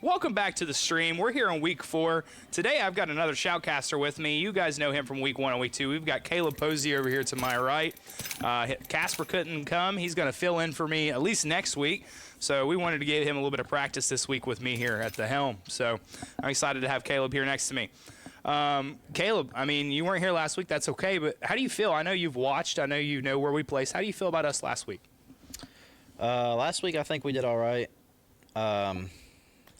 Welcome back to the stream. We're here on week 4. Today I've got another shoutcaster with me. You guys know him from week 1 and week 2. We've got Caleb Posey over here to my right. Casper couldn't come. He's going to fill in for me at least next week. So we wanted to give him a little bit of practice this week with me here at the helm. So I'm excited to have Caleb here next to me. Caleb, I mean, you weren't here last week. That's okay. But how do you feel? I know you've watched. I know you know where we placed. How do you feel about us last week? Last week I think we did all right.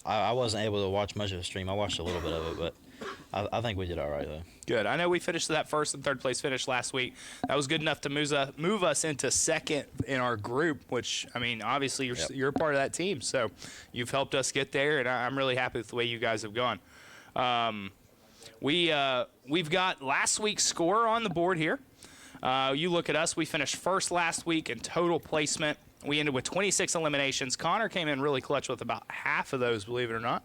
I wasn't able to watch much of the stream. I watched a little bit of it, but I think we did all right, though. Good. I know we finished that first and third place finish last week. That was good enough to move us into second in our group, which, I mean, obviously you're a part of that team. So you've helped us get there, and I'm really happy with the way you guys have gone. We've got last week's score on the board here. You look at us. We finished first last week in total placement. We ended with 26 eliminations. Connor came in really clutch with about half of those, believe it or not.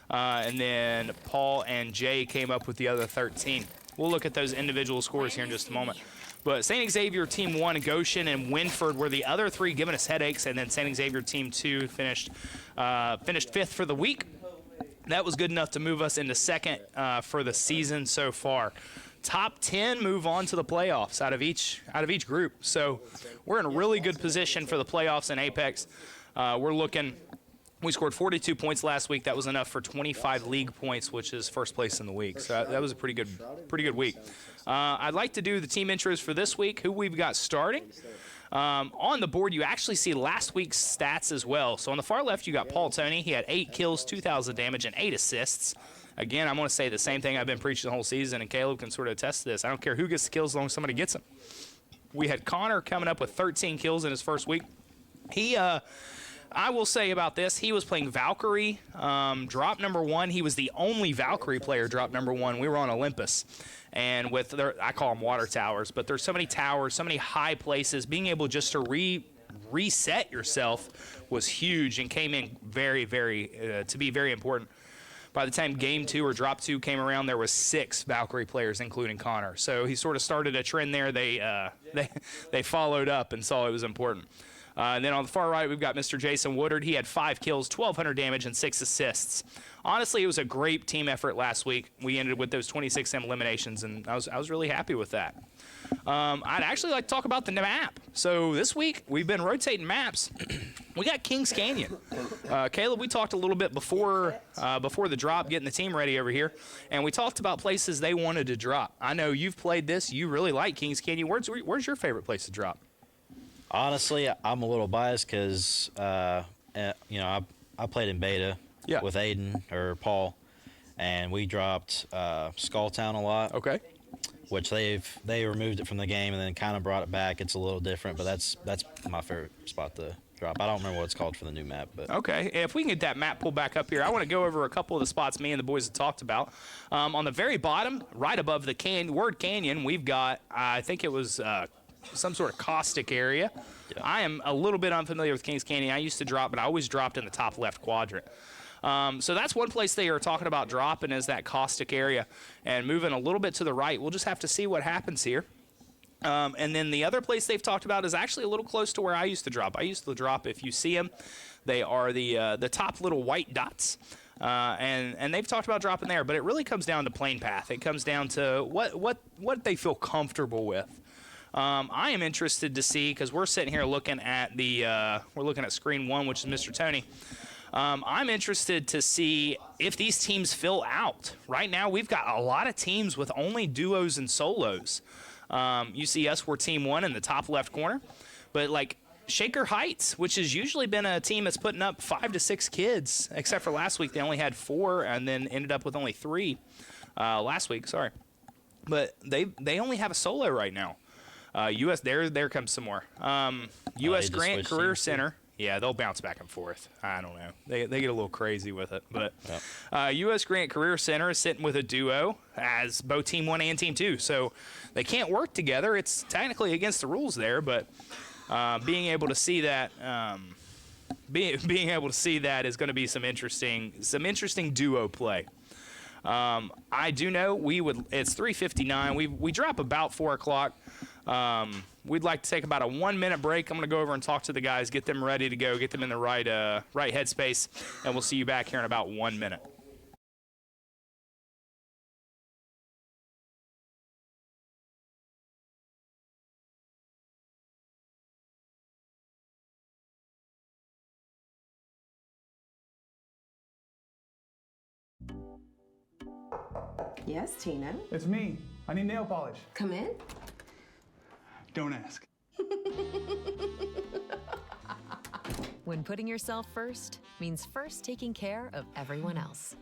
And then Paul and Jay came up with the other 13. We'll look at those individual scores here in just a moment. But St. Xavier Team 1, Goshen, and Winford were the other 3 giving us headaches. And then St. Xavier Team 2 finished 5th for the week. That was good enough to move us into second for the season so far. Top 10 move on to the playoffs out of each group. So we're in a really good position for the playoffs in Apex. We scored 42 points last week. That was enough for 25 league points, which is first place in the week. So that was a pretty good week. I'd like to do the team intros for this week, who we've got starting. On the board, you actually see last week's stats as well. So on the far left, you got Paul Tony. He had 8 kills, 2,000 damage, and 8 assists. Again, I'm going to say the same thing I've been preaching the whole season, and Caleb can sort of attest to this. I don't care who gets the kills as long as somebody gets them. We had Connor coming up with 13 kills in his first week. I will say about this, he was playing Valkyrie, drop number 1. He was the only Valkyrie player drop number 1. We were on Olympus. And I call them water towers, but there's so many towers, so many high places. Being able just to reset yourself was huge and came in to be very important. By the time game 2 or drop 2 came around, there was 6 Valkyrie players, including Connor. So he sort of started a trend there. They followed up and saw it was important. And then on the far right, we've got Mr. Jason Woodard. He had 5 kills, 1,200 damage, and 6 assists. Honestly, it was a great team effort last week. We ended with those 26 eliminations, and I was really happy with that. I'd actually like to talk about the map. So this week, we've been rotating maps. We got Kings Canyon. Caleb, we talked a little bit before the drop, getting the team ready over here, and we talked about places they wanted to drop. I know you've played this. You really like Kings Canyon. Where's your favorite place to drop? Honestly, I'm a little biased because, I played in beta with Aiden or Paul, and we dropped Skull Town a lot. Okay. Which they removed it from the game and then kind of brought it back. It's a little different, but that's my favorite spot to drop. I don't remember what it's called for the new map. But okay, if we can get that map pulled back up here, I want to go over a couple of the spots me and the boys have talked about. On the very bottom, right above the word canyon, we've got, I think it was some sort of caustic area. Yeah. I am a little bit unfamiliar with Kings Canyon. I used to drop, but I always dropped in the top left quadrant. So that's one place they are talking about dropping is that caustic area. And moving a little bit to the right, we'll just have to see what happens here. And then the other place they've talked about is actually a little close to where I used to drop. I used to drop, if you see them, they are the top little white dots. And they've talked about dropping there, but it really comes down to plane path. It comes down to what they feel comfortable with. I am interested to see, because we're sitting here looking at we're looking at screen 1, which is Mr. Tony. I'm interested to see if these teams fill out. Right now, we've got a lot of teams with only duos and solos. You see us, we're team 1 in the top left corner. But like Shaker Heights, which has usually been a team that's putting up 5 to 6 kids, except for last week, they only had 4 and then ended up with only 3 last week, sorry. But they only have a solo right now. There comes some more. U.S. Grant Career Center. Yeah, they'll bounce back and forth. I don't know. They get a little crazy with it. But U.S. Grant Career Center is sitting with a duo as both Team 1 and Team 2. So they can't work together. It's technically against the rules there, but being able to see that being able to see that is going to be some interesting duo play. I do know it's 3:59. We drop about 4 o'clock. we'd like to take about a 1-minute break. I'm going to go over and talk to the guys, get them ready to go, get them in the right headspace, and we'll see you back here in about 1 minute. Yes, Tina. It's me. I need nail polish. Come in. Don't ask. When putting yourself first means first taking care of everyone else.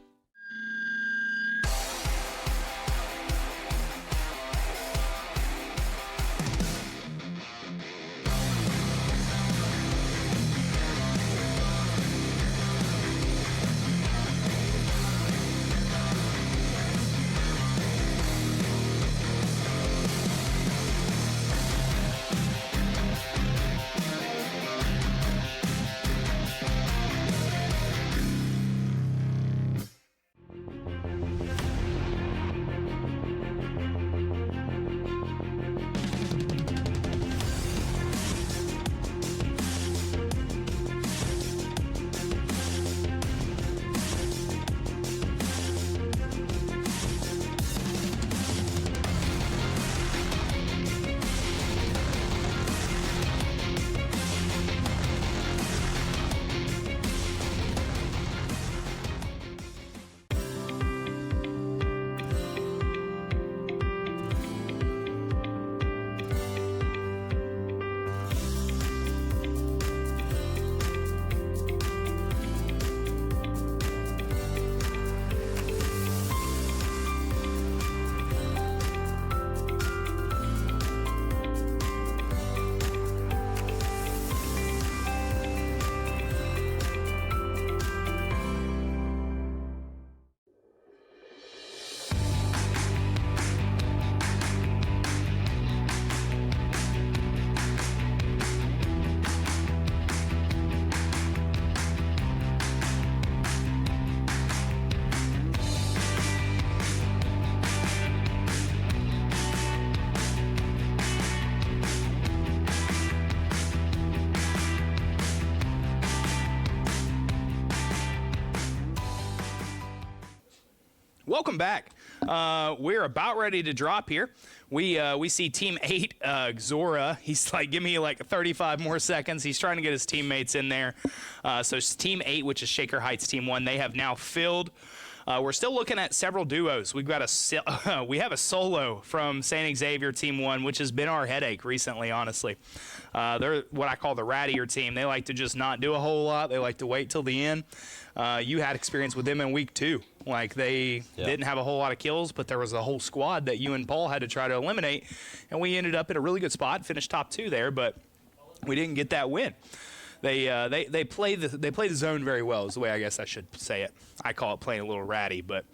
Welcome back. We're about ready to drop here. We see Team 8, Zora. He's like, give me like 35 more seconds. He's trying to get his teammates in there. So it's Team 8, which is Shaker Heights Team 1. They have now filled. We're still looking at several duos. We have a solo from St. Xavier Team 1, which has been our headache recently, honestly. They're what I call the rattier team. They like to just not do a whole lot. They like to wait till the end. You had experience with them in week 2. Like, they didn't have a whole lot of kills, but there was a whole squad that you and Paul had to try to eliminate, and we ended up in a really good spot, finished top 2 there, but we didn't get that win. They play the zone very well is the way I guess I should say it. I call it playing a little ratty, but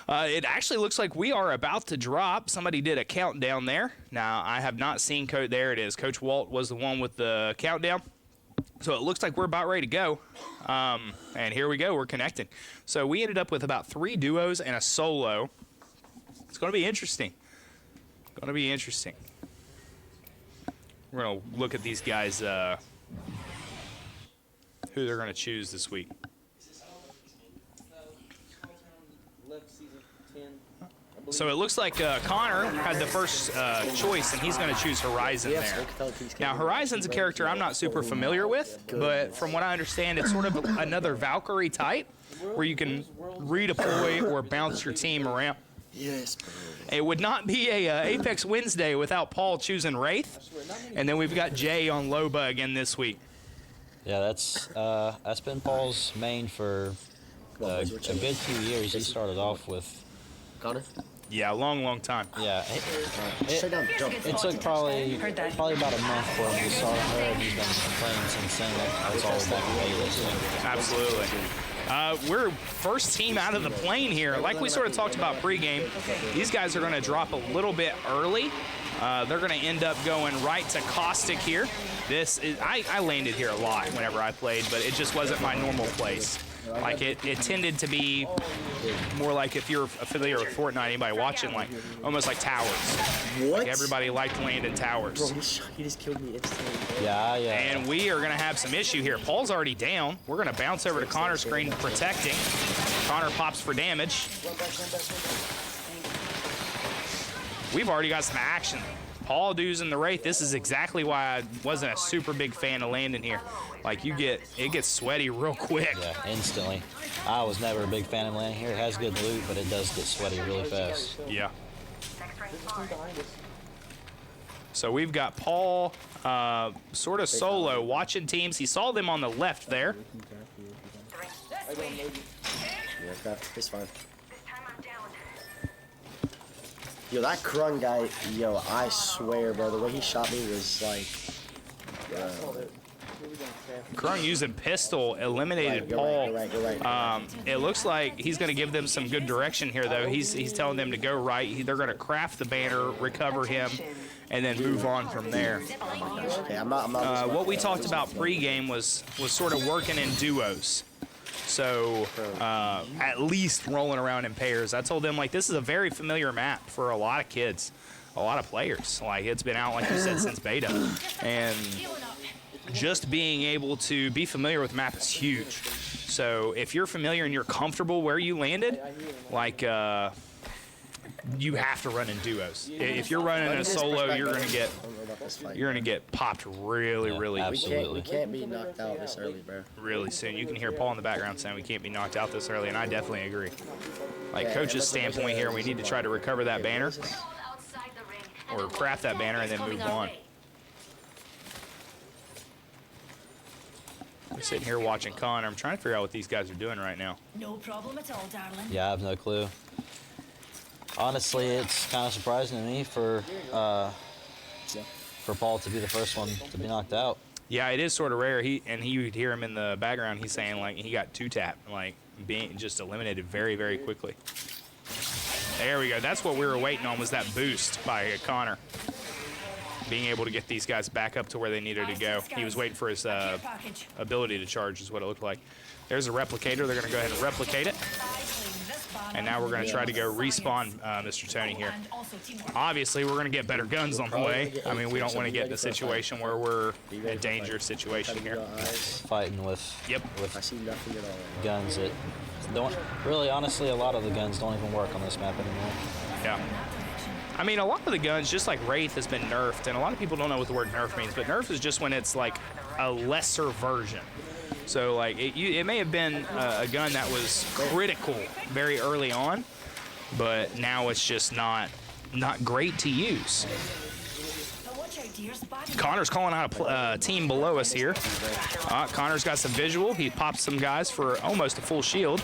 it actually looks like we are about to drop. Somebody did a countdown there. Now, I have not seen Coach. There it is. Coach Walt was the one with the countdown. So it looks like we're about ready to go. And here we go. We're connecting. So we ended up with about 3 duos and a solo. It's going to be interesting. Going to be interesting. We're going to look at these guys, who they're going to choose this week. So it looks like Connor had the first choice, and he's going to choose Horizon there. Now, Horizon's a character I'm not super familiar with, but from what I understand, it's sort of another Valkyrie type, where you can redeploy or bounce your team around. Yes. It would not be a Apex Wednesday without Paul choosing Wraith, and then we've got Jay on Loba again this week. Yeah, that's been Paul's main for a good 2 years. He started off with Connor? Yeah, a long time. Yeah, it took probably about a month for him to start her. He's been playing since then. That's all back in beta. So. Absolutely. We're first team out of the plane here. Like we sort of talked about pregame, these guys are going to drop a little bit early. They're going to end up going right to Caustic here. I landed here a lot whenever I played, but it just wasn't my normal place. Like it tended to be more like if you're familiar with Fortnite, anybody watching, like almost like towers. What? Like everybody liked landing towers. Bro, he just killed me instantly. Yeah. And we are going to have some issue here. Paul's already down. We're going to bounce over to Connor's screen, protecting. Connor pops for damage. We've already got some action. Paul using the Wraith. This is exactly why I wasn't a super big fan of landing here. Like it gets sweaty real quick. Yeah, instantly. I was never a big fan of landing here. It has good loot, but it does get sweaty really fast. Yeah. So we've got Paul sort of solo watching teams. He saw them on the left there. Yeah, it's fine. Yo, that Krung guy, yo, I swear, bro, the way he shot me was like... Krung using pistol eliminated Paul. You're right. It looks like he's going to give them some good direction here, though. He's telling them to go right. They're going to craft the banner, recover him, and then move on from there. Okay, I'm not what we talked about pregame was sort of working in duos. So at least rolling around in pairs. I told them, like, this is a very familiar map for a lot of kids, a lot of players. Like, it's been out, like you said, since beta. And just being able to be familiar with the map is huge. So if you're familiar and you're comfortable where you landed, like, you have to run in duos. If you're running in a solo, you're gonna get popped really We can't be knocked out this early, bro. really soon. You can hear Paul in the background saying we can't be knocked out this early, and I definitely agree. Like coach's standpoint here, we need to try to recover that banner or craft that banner and then move on. I'm sitting here watching Connor. I'm trying to figure out what these guys are doing right now. No problem at all, darling. Yeah, I have no clue. Honestly, it's kind of surprising to me for Paul to be the first one to be knocked out. Yeah, it is sort of rare. You would hear him in the background. He's saying like he got two-tapped, like being just eliminated very quickly. There we go. That's what we were waiting on, was that boost by Connor, being able to get these guys back up to where they needed to go. He was waiting for his ability to charge, is what it looked like. There's a replicator. They're going to go ahead and replicate it. And now we're going to try to go respawn Mr. Tony here. Obviously, we're going to get better guns on the way. I mean, we don't want to get in a situation where we're in a dangerous situation here. Fighting with guns that don't really, honestly, a lot of the guns don't even work on this map anymore. Yeah. I mean, a lot of the guns, just like Wraith, has been nerfed, and a lot of people don't know what the word nerf means, but nerf is just when it's like a lesser version. So, like, it may have been a gun that was critical very early on, but now it's just not great to use. Connor's calling out a team below us here. Connor's got some visual. He pops some guys for almost a full shield.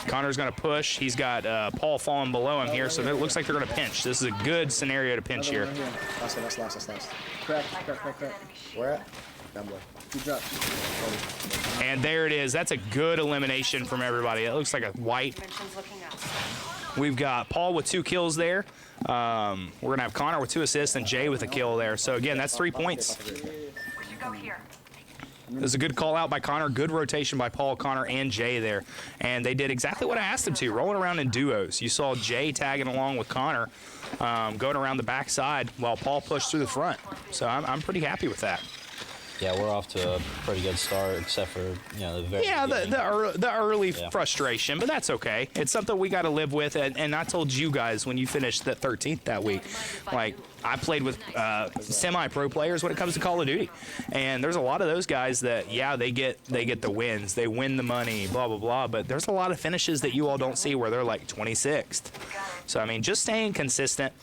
Connor's going to push. He's got Paul falling below him here, so it looks like they're going to pinch. This is a good scenario to pinch here. Last. Crack. Where at? Down below. Good job. And there it is. That's a good elimination from everybody. It looks like a white. We've got Paul with 2 kills there. We're going to have Connor with 2 assists and Jay with a kill there. So, again, that's 3 points. This is a good call out by Connor. Good rotation by Paul, Connor, and Jay there. And they did exactly what I asked them to, rolling around in duos. You saw Jay tagging along with Connor, going around the backside while Paul pushed through the front. So I'm pretty happy with that. Yeah, we're off to a pretty good start, except for, you know, the very beginning. the early frustration, but that's okay. It's something we got to live with, and I told you guys when you finished the 13th that week, like, I played with semi-pro players when it comes to Call of Duty, and there's a lot of those guys that, yeah, they get the wins, they win the money, blah, blah, blah, but there's a lot of finishes that you all don't see where they're like 26th. So, I mean, just staying consistent.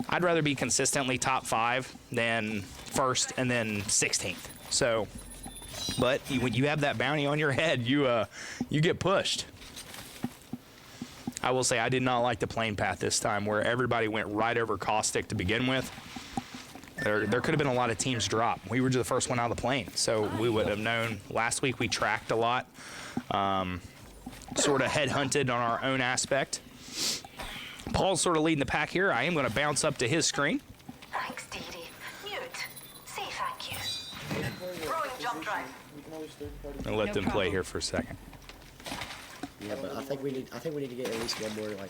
I'd rather be consistently top 5 than first and then 16th. So, but when you have that bounty on your head, you get pushed. I will say I did not like the plane path this time, where everybody went right over Caustic to begin with. There could have been a lot of teams drop. We were the first one out of the plane, so we would have known. Last week we tracked a lot, sort of headhunted on our own aspect. Paul's sort of leading the pack here. I am going to bounce up to his screen. Thanks, Dee Dee. Mute. Say thank I'll let them play here for a second. Yeah, but I think we need to get at least one more like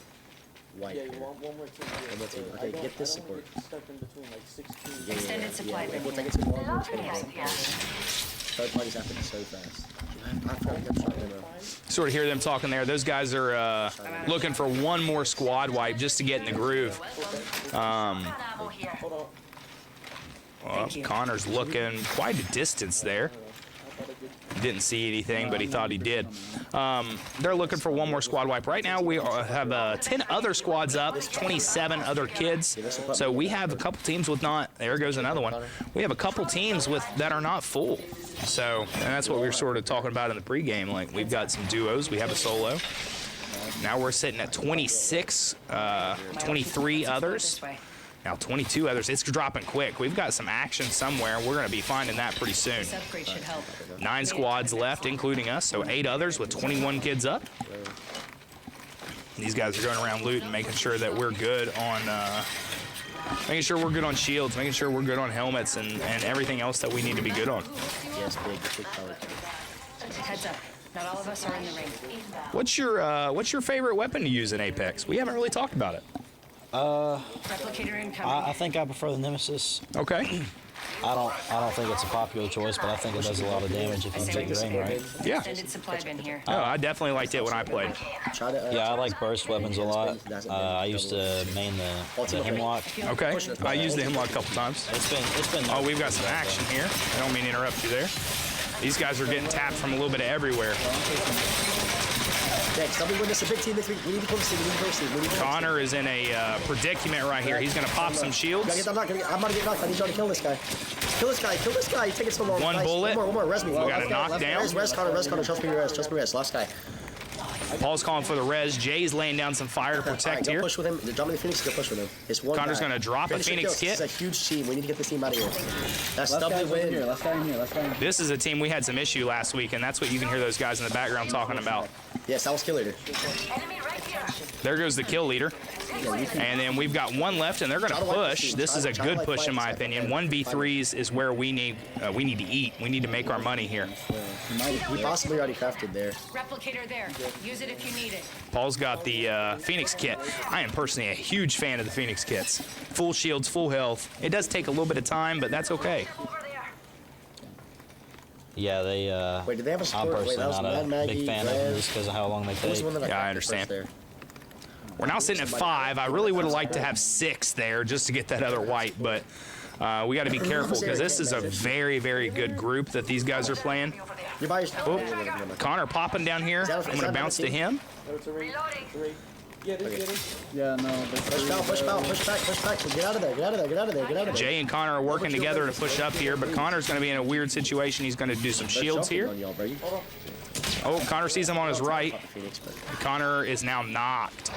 white. Yeah, you want one more team. One more team. Okay, get this support. Stuck in between like 16. Yeah, Extended supply bin We'll here. take it too long. We'll take it. Third parties happen so fast. I feel like I'm trying to. Sort of hear them talking there. Those guys are looking for one more squad wipe just to get in the groove. Well, Connor's looking quite a distance there. Didn't see anything, but he thought he did. They're looking for one more squad wipe. Right now, we have 10 other squads up, 27 other kids. So we have a couple teams with not. There goes another one. We have a couple teams with that are not full. So, and that's what we were sort of talking about in the pregame. Like, we've got some duos. We have a solo. Now we're sitting at 26, 23 others. Now 22 others. It's dropping quick. We've got some action somewhere. We're going to be finding that pretty soon. 9 squads left, including us, so 8 others with 21 kids up. These guys are going around looting, making sure that we're good on shields, making sure we're good on helmets and everything else that we need to be good on. Yes, big color. Heads up. Not all of us are in the ring. What's your favorite weapon to use in Apex? We haven't really talked about it. Replicator incoming. I think I prefer the Nemesis. Okay. I don't think it's a popular choice, but I think it does a lot of damage if you take your aim right. Yeah. Extended supply bin here. Oh, I definitely liked it when I played. Yeah, I like burst weapons a lot. I used to main the Hemlock. Okay. I used the Hemlock a couple times. It's been. Oh, we've got some action here. I don't mean to interrupt you there. These guys are getting tapped from a little bit of everywhere. Next, tell me when this is a big team this week. We need to close the team. Connor is in a predicament right here. He's going to pop some shields. I'm about to get knocked. I need y'all to kill this guy. Kill this guy. Take it so long. One bullet. One more. Res me. We got a knockdown. Res Connor. Trust me, res. Last guy. Paul's calling for the res. Jay's laying down some fire to protect here. Go push with him. Drop me the Phoenix. Go push with him. It's one Connor's guy. going to drop a Phoenix kit. This is a huge team. We need to get this team out of here. That's double win. Let's guy in here. This is a team we had some issue last week, and that's what you can hear those guys in the background talking about. Yes, that was kill leader. There goes the kill leader. And then we've got one left, and they're going to push. This is a good push, in my opinion. 1v3s is where we need to eat. We need to make our money here. He possibly already crafted there. Replicator there. Use it if you need it. Paul's got the Phoenix kit. I am personally a huge fan of the Phoenix kits. Full shields, full health. It does take a little bit of time, but that's okay. Yeah, they. Wait, did they have a I'm support? personally not a big fan of them just because of how long they take. Yeah, I understand. We're now sitting at 5. I really would have liked to have 6 there just to get that other white, but we got to be careful because this is a very, very good group that these guys are playing. Oh, Connor popping down here. I'm going to bounce to him. Yeah, no. Push back. Get out of there. Jay and Connor are working together to push up here, but Connor's going to be in a weird situation. He's going to do some shields here. Oh, Connor sees him on his right. Connor is now knocked.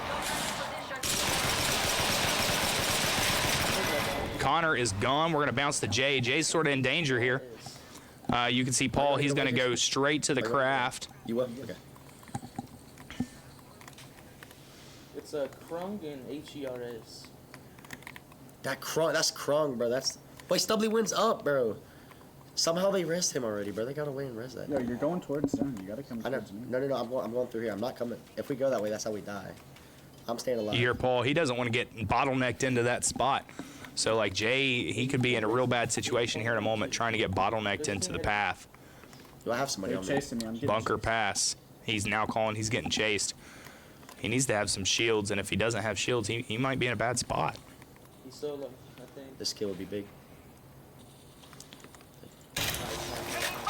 Connor is gone. We're going to bounce to Jay. Jay's sort of in danger here. You can see Paul. He's going to go straight to the craft. You will? Okay. It's a Krung and HERS. That's Krung, bro. Wait, Stubbly wins up, bro. Somehow they rest him already, bro. They got away and rest that. Yo, you're going towards zone. You gotta come towards me. No. I'm going through here. I'm not coming. If we go that way, that's how we die. I'm staying alive. You hear Paul. He doesn't want to get bottlenecked into that spot. So, like, Jay, he could be in a real bad situation here in a moment trying to get bottlenecked into the path. Do I have somebody on me? Chasing me. I'm getting Bunker pass. He's now calling. He's getting chased. He needs to have some shields, and if he doesn't have shields, he might be in a bad spot. He's solo, I think. This kill would be big.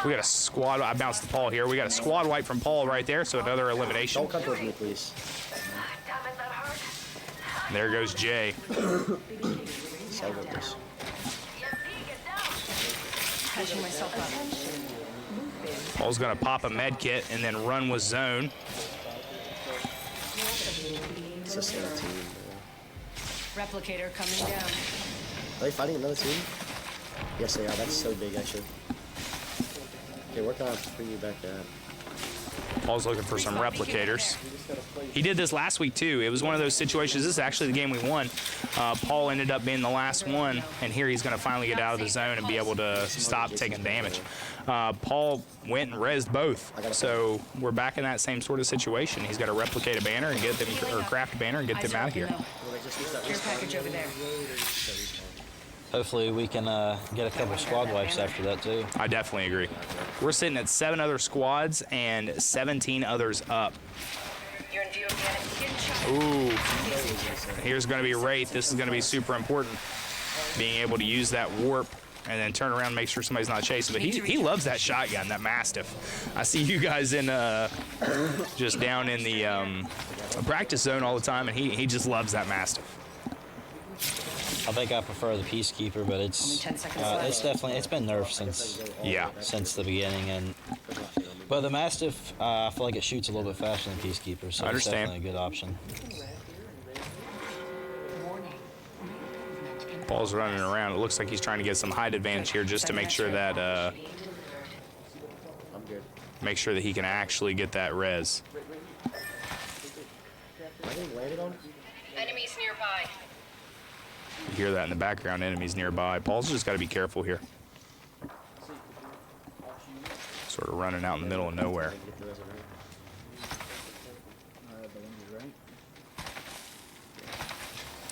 We got a squad. I bounced the Paul here. We got a squad wipe from Paul right there, so another elimination. Don't come towards me, please. There goes Jay. Patching myself up. Paul's going to pop a med kit and then run with zone. It's the same team, bro. Replicator coming down. Are they fighting another team? Yes, they are. That's so big, actually. Okay, work on bring you back up. Paul's looking for some replicators. He did this last week too. It was one of those situations. This is actually the game we won. Paul ended up being the last one, and here he's going to finally get out of the zone and be able to stop taking damage. Paul went and rezzed both, so we're back in that same sort of situation. He's got to replicate a banner and get them, or craft a banner and get them out of here. Care package over there. Hopefully we can get a couple squad wipes after that too. I definitely agree. We're sitting at 7 other squads and 17 others up. You're in view of the enemy. Ooh. Here's going to be Wraith. This is going to be super important. Being able to use that warp and then turn around and make sure somebody's not chasing. But he loves that shotgun, that Mastiff. I see you guys in just down in the practice zone all the time, and he just loves that Mastiff. I think I prefer the Peacekeeper, but it's been nerfed since the beginning, but the Mastiff I feel like it shoots a little bit faster than Peacekeeper, so it's definitely a good option. Paul's running around. It looks like he's trying to get some height advantage here just to make sure that he can actually get that res. Enemies nearby. You hear that in the background, enemies nearby. Paul's just got to be careful here. Sort of running out in the middle of nowhere.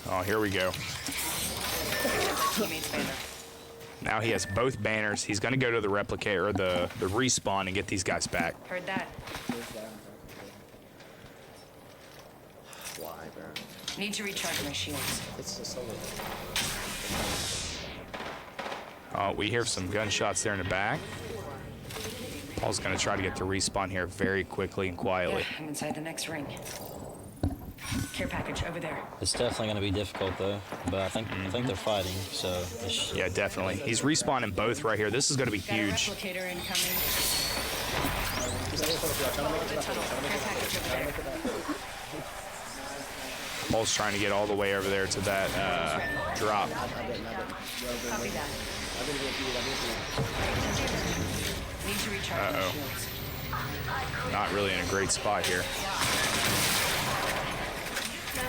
Oh, here we go. Now he has both banners. He's going to go to the replicator, or the respawn, and get these guys back. Heard that. Why, bro? Need to recharge my shields. It's just so Oh, we hear some gunshots there in the back. Paul's going to try to get the respawn here very quickly and quietly. Yeah, I'm inside the next ring. Care package over there. It's definitely going to be difficult though, but I think they're fighting, so yeah, definitely. He's respawning both right here. This is going to be huge. Replicator incoming. Follow the tunnel. Care package over there. Paul's trying to get all the way over there to that drop. Copy that. Need to recharge my shields. Not really in a great spot here.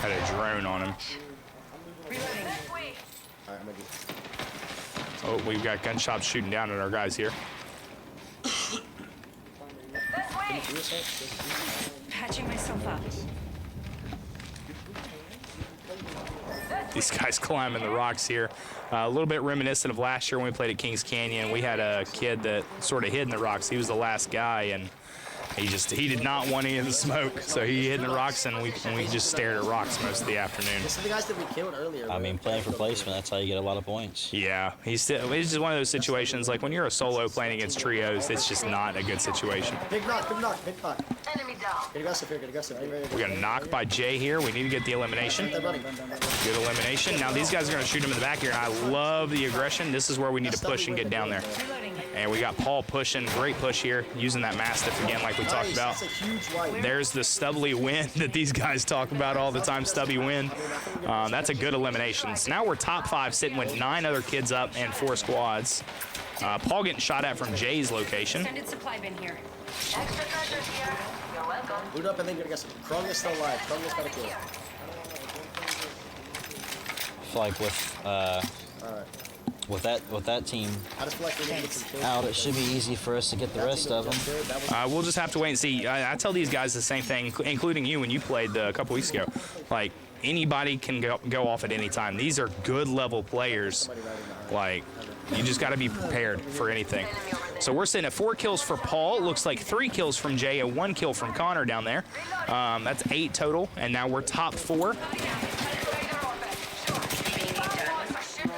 Had a drone on him. Reloading. Oh, we've got gunshots shooting down at our guys here. Patching myself up. These guys climbing the rocks here. A little bit reminiscent of last year when we played at Kings Canyon. We had a kid that sort of hid in the rocks. He was the last guy, and he did not want any of the smoke, so he hid in the rocks, and we just stared at rocks most of the afternoon. This is the guys that we killed earlier. Bro. I mean, playing for placement, that's how you get a lot of points. Yeah, it's just one of those situations, like when you're a solo playing against trios, it's just not a good situation. Big knock. Enemy down. Get aggressive here, We got a knock by Jay here. We need to get the elimination. Good elimination. Now these guys are going to shoot him in the back here, and I love the aggression. This is where we need to push and get down there. And we got Paul pushing. Great push here, using that Mastiff again like we talked about. There's the stubbly win that these guys talk about all the time, stubby win. That's a good elimination. So now we're top 5, sitting with 9 other kids up and 4 squads. Paul getting shot at from Jay's location. Extended supply bin here. Extra treasures here. You're welcome. Boot up and then you're gonna get some. Krung is still alive. Krung is gotta kill. I feel like with that team out, it should be easy for us to get the rest of them. We'll just have to wait and see. I tell these guys the same thing, including you when you played a couple weeks ago. Like, anybody can go off at any time. These are good level players. Like, you just got to be prepared for anything. So we're sitting at 4 kills for Paul. Looks like 3 kills from Jay and 1 kill from Connor down there. That's 8 total, and now we're top 4.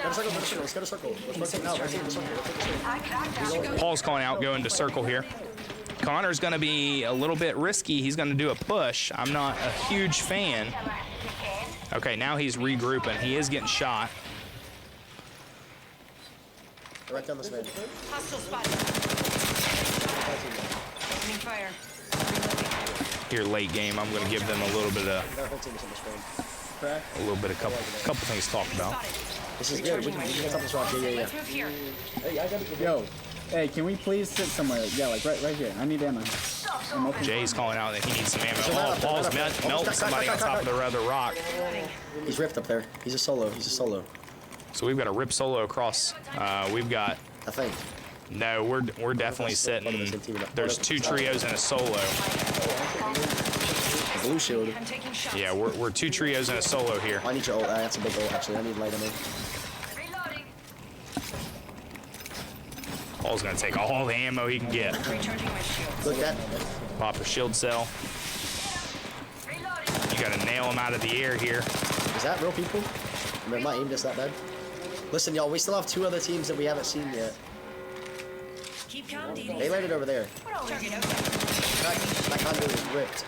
Let's go to circle. Paul's calling out, going to circle here. Connor's going to be a little bit risky. He's going to do a push. I'm not a huge fan. Okay, now he's regrouping. He is getting shot. Right down this way. Hostile spot. Opening fire. Here late game, I'm going to give them a little bit of couple things to talk about. This is good. We can get something strong. Yeah. Let's move here. Yo, Hey, can we please sit somewhere? Yeah, like right here. I need ammo. Jay's calling out that he needs some ammo. Oh, Paul's melting somebody on top of the other rock. He's ripped up there. He's a solo. He's a solo. So we've got a rip solo across. We've got. I think. No, we're definitely sitting. There's 2 trios and a solo. Blue shield. Yeah, we're 2 trios and a solo here. I need your ult. That's a big ult, actually. I need light ammo. Reloading. Paul's gonna take all the ammo he can get. Look at that. Pop a shield cell. You gotta nail him out of the air here. Is that real people? I mean, my aim just that bad. Listen, y'all, we still have 2 other teams that we haven't seen yet. Keep calm, Dee They landed over there. That conduit is ripped.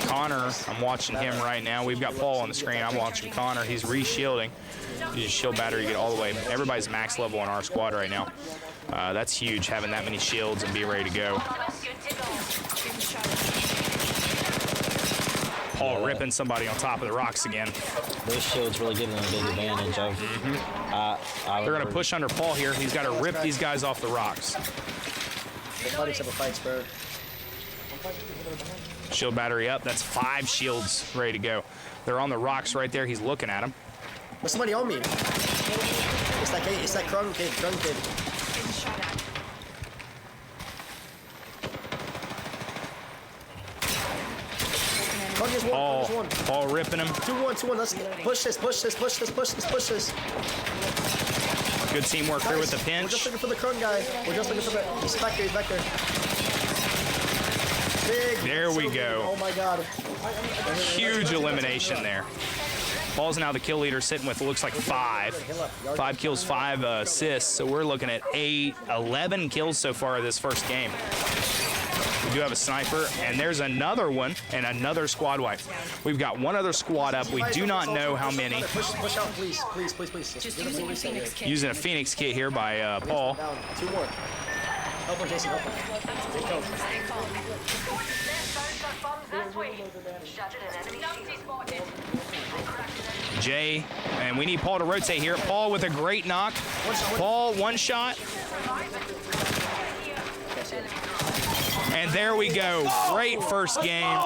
Connor, I'm watching him right now. We've got Paul on the screen. I'm watching Connor. He's re-shielding. You just shield battery, get all the way. Everybody's max level in our squad right now. That's huge, having that many shields and be ready to go. Paul ripping somebody on top of the rocks again. Those shields really give them a big advantage. They're going to push under Paul here. He's got to rip these guys off the rocks. They're fighting separate fights, bro. Shield battery up. That's 5 shields ready to go. They're on the rocks right there. He's looking at them. There's somebody on me. It's that Krung kid. Paul ripping him. 2-1. Let's push this. Good teamwork here with the pinch. We're just looking for the Krung guy. He's back there. Big. There we go. Oh my god. Huge elimination there. Paul's now the kill leader, sitting with, looks like 5. 5 kills, 5 assists. So we're looking at 11 kills so far this first game. We do have a sniper, and there's another one, and another squad wipe. We've got one other squad up. We do not know how many. Push out, please. Using a Phoenix kit here by Paul. 2 more. Help him, Jason. Help him. Jay, and we need Paul to rotate here. Paul with a great knock. Paul, 1 shot. And there we go. Great first game.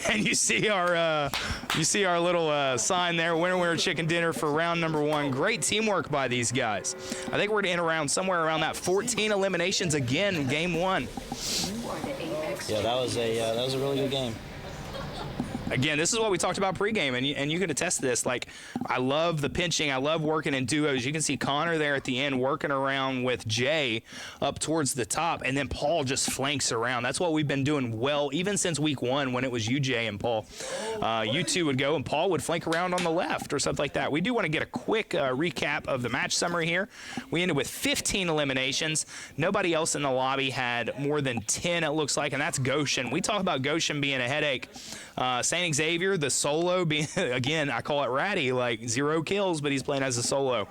And you see our little sign there, winner chicken dinner for round number 1. Great teamwork by these guys. I think we're going to end around somewhere around that 14 eliminations again in game 1. Yeah, that was a really good game. Again, this is what we talked about pregame, and you can attest to this. Like, I love the pinching. I love working in duos. You can see Connor there at the end working around with Jay up towards the top, and then Paul just flanks around. That's what we've been doing well, even since week 1 when it was you, Jay, and Paul. You two would go, and Paul would flank around on the left or something like that. We do want to get a quick recap of the match summary here. We ended with 15 eliminations. Nobody else in the lobby had more than 10, it looks like, and that's Goshen. We talk about Goshen being a headache. Xavier, the solo, being, again, I call it ratty, like 0 kills, but he's playing as a solo.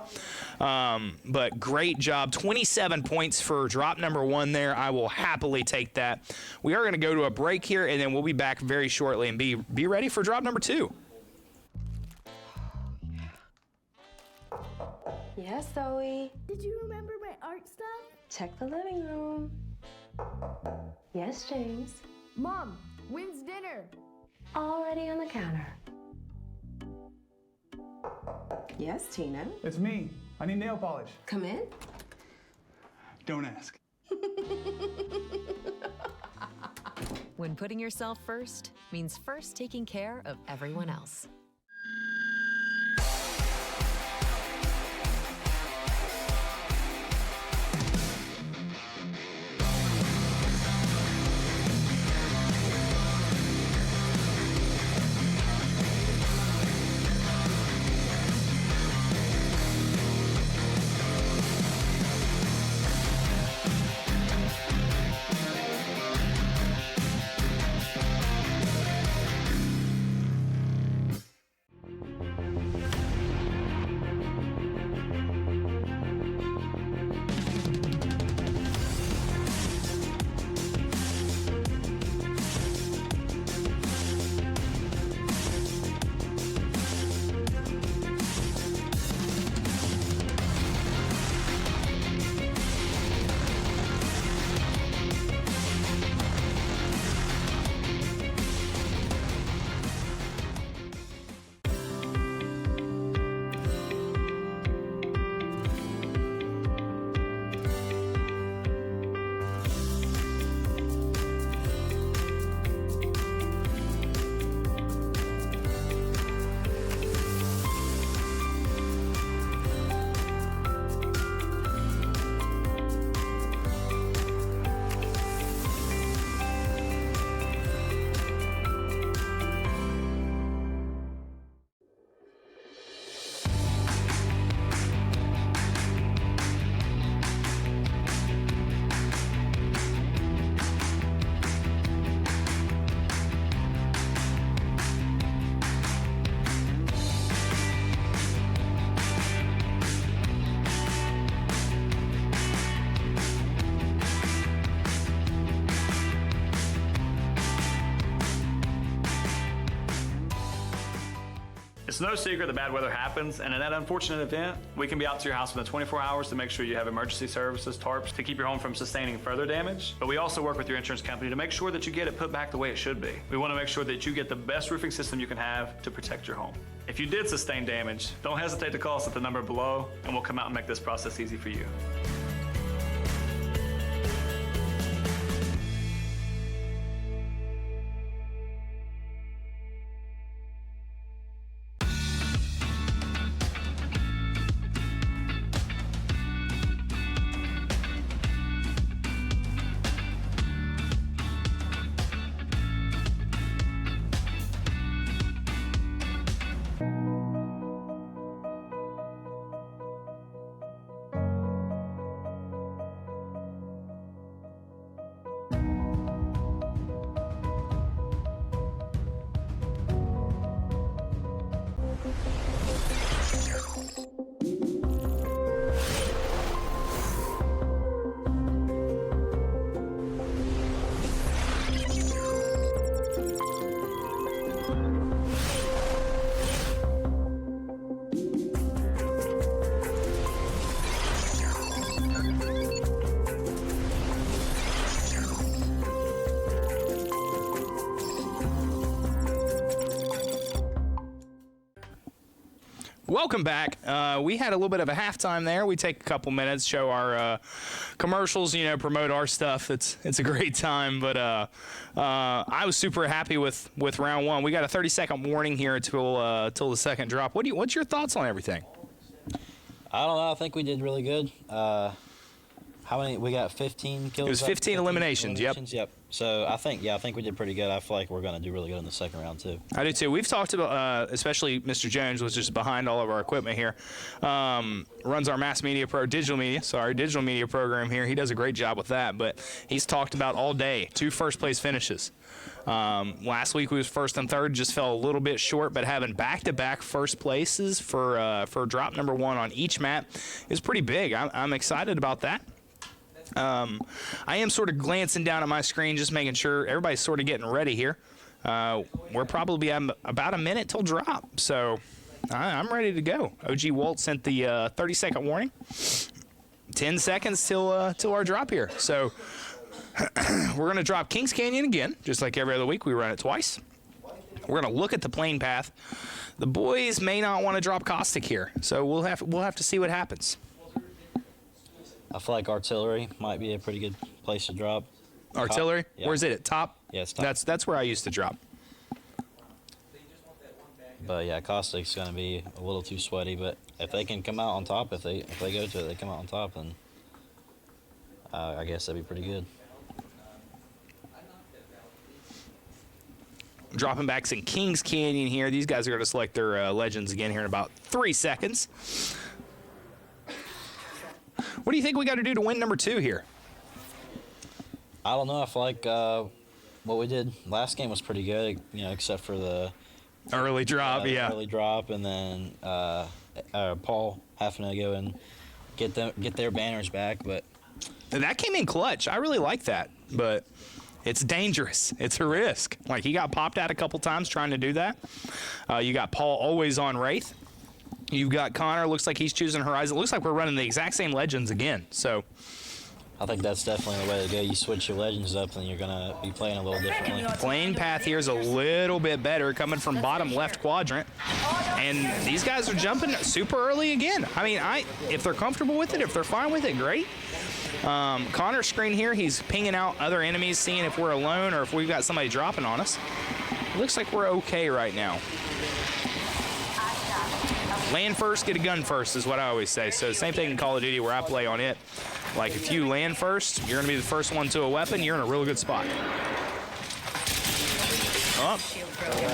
But great job. 27 points for drop number 1 there. I will happily take that. We are going to go to a break here, and then we'll be back very shortly and be ready for drop number 2. Yes, Zoe. Did you remember my art stuff? Check the living room. Yes, James. Mom, when's dinner? Already on the counter. Yes, Tina. It's me. I need nail polish. Come in. Don't ask. When putting yourself first means first taking care of everyone else. It's no secret that bad weather happens, and in that unfortunate event, we can be out to your house within 24 hours to make sure you have emergency services, tarps, to keep your home from sustaining further damage. But we also work with your insurance company to make sure that you get it put back the way it should be. We want to make sure that you get the best roofing system you can have to protect your home. If you did sustain damage, don't hesitate to call us at the number below, and we'll come out and make this process easy for you. Welcome back. We had a little bit of a halftime there. We take a couple minutes, show our commercials, you know, promote our stuff. It's a great time, but I was super happy with round one. We got a 30-second warning here till the second drop. What's your thoughts on everything? I don't know. I think we did really good. How many? We got 15 kills. It was 15 eliminations. Yep. So I think we did pretty good. I feel like we're going to do really good in the second round too. I do too. We've talked about, especially Mr. Jones was just behind all of our equipment here. Runs our digital media program here. He does a great job with that. But he's talked about all day 2 first place finishes. Last week we was first and third, just fell a little bit short, but having back-to-back first places for drop number 1 on each map is pretty big. I'm excited about that. I am sort of glancing down at my screen, just making sure everybody's sort of getting ready here. We're probably about a minute till drop, so I'm ready to go. OG Walt sent the 30-second warning. 10 seconds till our drop here. So we're going to drop Kings Canyon again, just like every other week. We run it twice. We're going to look at the plane path. The boys may not want to drop Caustic here, so we'll have to see what happens. I feel like artillery might be a pretty good place to drop. Artillery? Yeah. Where's it at top? Yeah, it's top. That's where I used to drop. But yeah, Caustic's going to be a little too sweaty. But if they can come out on top, if they go to it, they come out on top, then I guess that'd be pretty good. Dropping backs in Kings Canyon here. These guys are going to select their legends again here in about 3 seconds. What do you think we got to do to win number 2 here? I don't know. I feel like what we did last game was pretty good, you know, except for the early drop, early drop, and then Paul having to go and get their banners back. But that came in clutch. I really like that, but it's dangerous. It's a risk. Like, he got popped out a couple times trying to do that. You got Paul always on Wraith. You've got Connor. Looks like he's choosing Horizon. Looks like we're running the exact same legends again. So I think that's definitely the way to go. You switch your legends up, and you're going to be playing a little differently. Plane path here is a little bit better, coming from bottom left quadrant. And these guys are jumping super early again. I mean, if they're comfortable with it, if they're fine with it, great. Connor's screen here, he's pinging out other enemies, seeing if we're alone or if we've got somebody dropping on us. Looks like we're okay right now. Land first, get a gun first is what I always say. So same thing in Call of Duty where I play on it. Like, if you land first, you're going to be the first one to a weapon, you're in a real good spot. Oh,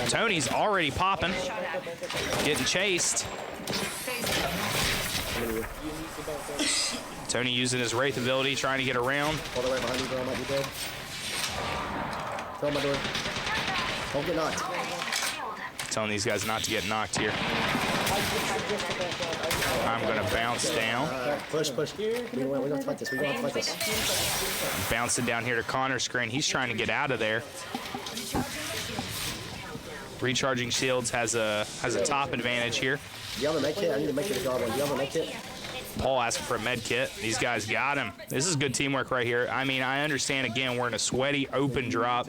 Tony's already popping. Getting chased. Tony using his Wraith ability, trying to get around. All the way behind you, bro. I might be dead. Throw my door. Don't get knocked. Telling these guys not to get knocked here. I'm going to bounce down. Push. We're going to fight this. Bouncing down here to Connor's screen. He's trying to get out of there. Recharging shields has a top advantage here. Do you have a med kit? I need to make it a guard one. Do you have a med kit? Paul asking for a med kit. These guys got him. This is good teamwork right here. I mean, I understand, again, we're in a sweaty, open drop.